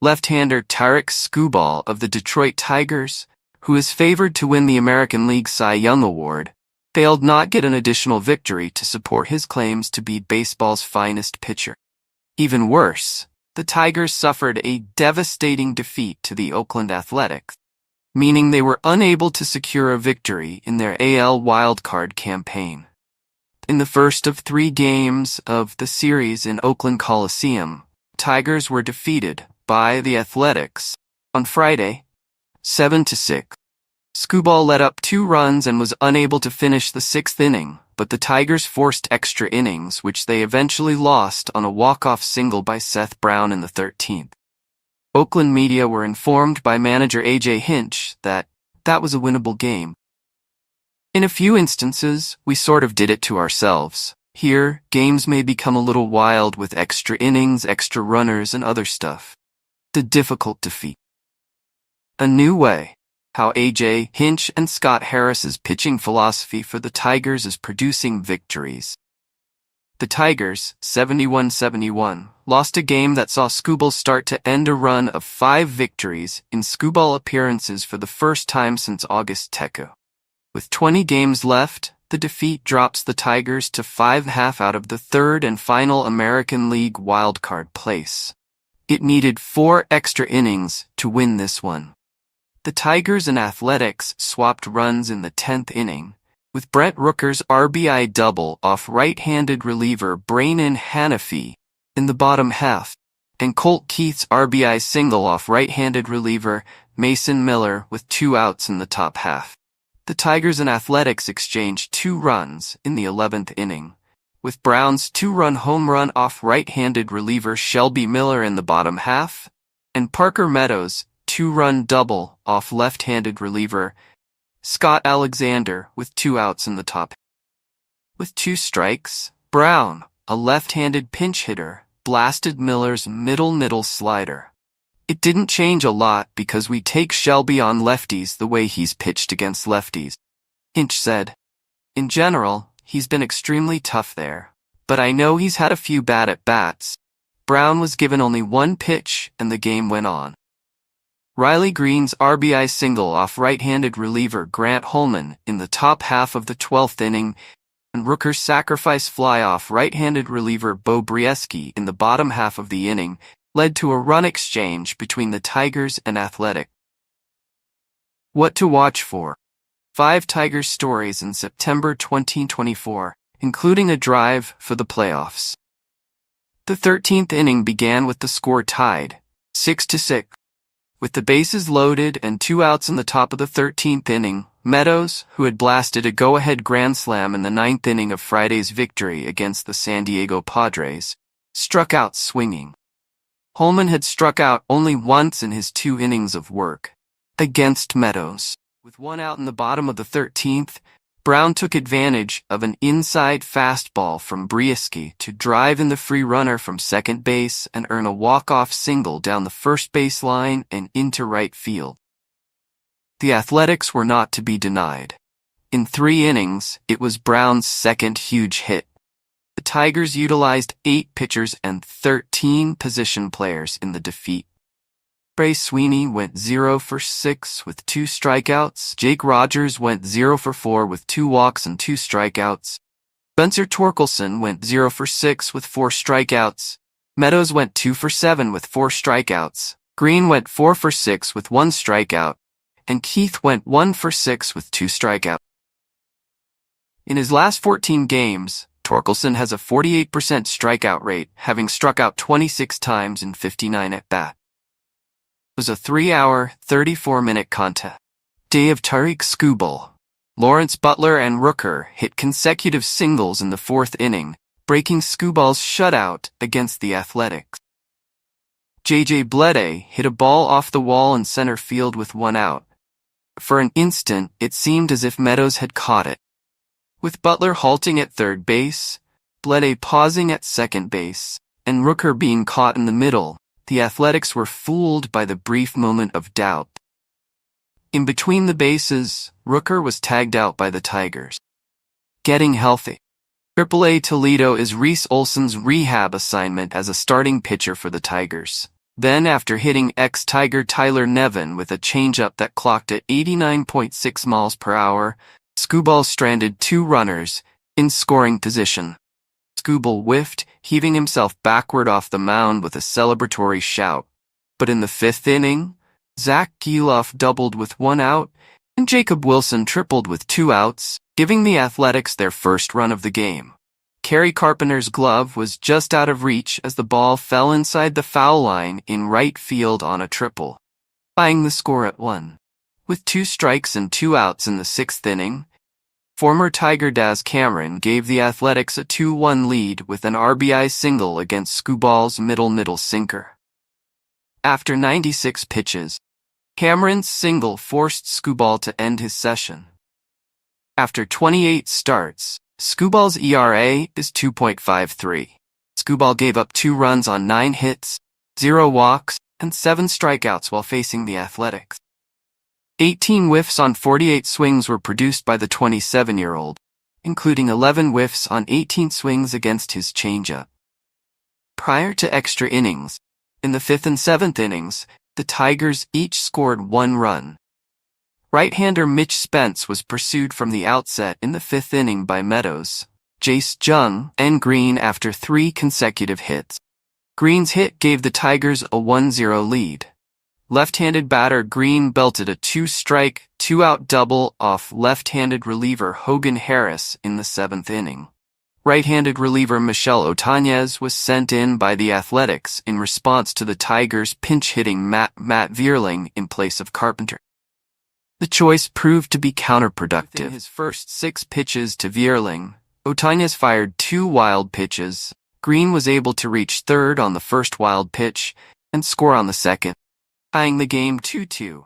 Left-hander Tarik Skubal of the Detroit Tigers, who is favored to win the American League Cy Young Award, failed not get an additional victory to support his claims to be baseball's finest pitcher. Even worse, the Tigers suffered a devastating defeat to the Oakland Athletics, meaning they were unable to secure a victory in their AL wildcard campaign. In the first of 3 games of the series in Oakland Coliseum, Tigers were defeated by the Athletics on Friday, 7-6. Skubal let up 2 runs and was unable to finish the 6th inning, but the Tigers forced extra innings, which they eventually lost on a walk-off single by Seth Brown in the 13th. Oakland media were informed by manager Hinch that was a winnable game. In a few instances, we sort of did it to ourselves. Here, games may become a little wild with extra innings, extra runners, and other stuff. The difficult defeat. A new way. How Hinch and Scott Harris's pitching philosophy for the Tigers is producing victories. The Tigers, 71-71, lost a game that saw Skubal start to end a run of 5 victories in Skubal appearances for the first time since August Teco. With 20 games left, the defeat drops the Tigers to 5.5 out of the 3rd and final American League wildcard place. It needed 4 extra innings to win this one. The Tigers and Athletics swapped runs in the 10th inning, with Brent Rooker's RBI double off right-handed reliever Brainin Hanafy in the bottom half, and Colt Keith's RBI single off right-handed reliever Mason Miller with 2 outs in the top half. The Tigers and Athletics exchanged 2 runs in the 11th inning, with Brown's 2-run home run off right-handed reliever Shelby Miller in the bottom half, and Parker Meadows' 2-run double off left-handed reliever Scott Alexander with 2 outs in the top. With 2 strikes, Brown, a left-handed pinch hitter, blasted Miller's middle slider. It didn't change a lot because we take Shelby on lefties the way he's pitched against lefties, Hinch said. In general, he's been extremely tough there, but I know he's had a few bad at-bats. Brown was given only 1 pitch and the game went on. Riley Greene's RBI single off right-handed reliever Grant Holman in the top half of the 12th inning, and Rooker's sacrifice fly-off right-handed reliever Bo Brieski in the bottom half of the inning led to a run exchange between the Tigers and Athletics. What to watch for? 5 Tigers stories in September 2024, including a drive for the playoffs. The 13th inning began with the score tied, 6-6. With the bases loaded and 2 outs in the top of the 13th inning, Meadows, who had blasted a go-ahead grand slam in the 9th inning of Friday's victory against the San Diego Padres, struck out swinging. Holman had struck out only once in his 2 innings of work, against Meadows. With 1 out in the bottom of the 13th, Brown took advantage of an inside fastball from Brieski to drive in the free runner from second base and earn a walk-off single down the first base line and into right field. The Athletics were not to be denied. In 3 innings, it was Brown's second huge hit. The Tigers utilized 8 pitchers and 13 position players in the defeat. Trey Sweeney went 0 for 6 with 2 strikeouts. Jake Rogers went 0 for 4 with 2 walks and 2 strikeouts. Spencer Torkelson went 0 for 6 with 4 strikeouts. Meadows went 2 for 7 with 4 strikeouts. Greene went 4 for 6 with 1 strikeout. And Keith went 1 for 6 with 2 strikeouts. In his last 14 games, Torkelson has a 48% strikeout rate, having struck out 26 times in 59 at-bats. It was a 3-hour, 34-minute contest. Day of Tarik Skubal. Lawrence Butler and Rooker hit consecutive singles in the 4th inning, breaking Skubal's shutout against the Athletics. J.J. Bleday hit a ball off the wall in center field with 1 out. For an instant, it seemed as if Meadows had caught it. With Butler halting at third base, Bleday pausing at second base, and Rooker being caught in the middle, the Athletics were fooled by the brief moment of doubt. In between the bases, Rooker was tagged out by the Tigers. Getting healthy. AAA Toledo is Reese Olson's rehab assignment as a starting pitcher for the Tigers. Then, after hitting ex-Tiger Tyler Nevin with a changeup that clocked at 89.6 miles per hour, Skubal stranded 2 runners in scoring position. Skubal whiffed, heaving himself backward off the mound with a celebratory shout. But in the 5th inning, Zach Gelof doubled with 1 out, and Jacob Wilson tripled with 2 outs, giving the Athletics their first run of the game. Kerry Carpenter's glove was just out of reach as the ball fell inside the foul line in right field on a triple, tying the score at 1. With 2 strikes and 2 outs in the 6th inning, former Tiger Daz Cameron gave the Athletics a 2-1 lead with an RBI single against Skubal's middle sinker. After 96 pitches, Cameron's single forced Skubal to end his session. After 28 starts, Skubal's ERA is 2.53. Skubal gave up 2 runs on 9 hits, 0 walks, and 7 strikeouts while facing the Athletics. 18 whiffs on 48 swings were produced by the 27-year-old, including 11 whiffs on 18 swings against his changeup. Prior to extra innings, in the 5th and 7th innings, the Tigers each scored 1 run. Right-hander Mitch Spence was pursued from the outset in the 5th inning by Meadows, Jace Jung, and Greene after 3 consecutive hits. Greene's hit gave the Tigers a 1-0 lead. Left-handed batter Greene belted a 2-strike, 2-out double off left-handed reliever Hogan Harris in the 7th inning. Right-handed reliever Michel Otañez was sent in by the Athletics in response to the Tigers pinch-hitting Matt Vierling in place of Carpenter. The choice proved to be counterproductive. In his first 6 pitches to Vierling, Otañez fired 2 wild pitches. Greene was able to reach third on the first wild pitch and score on the second, tying the game 2-2.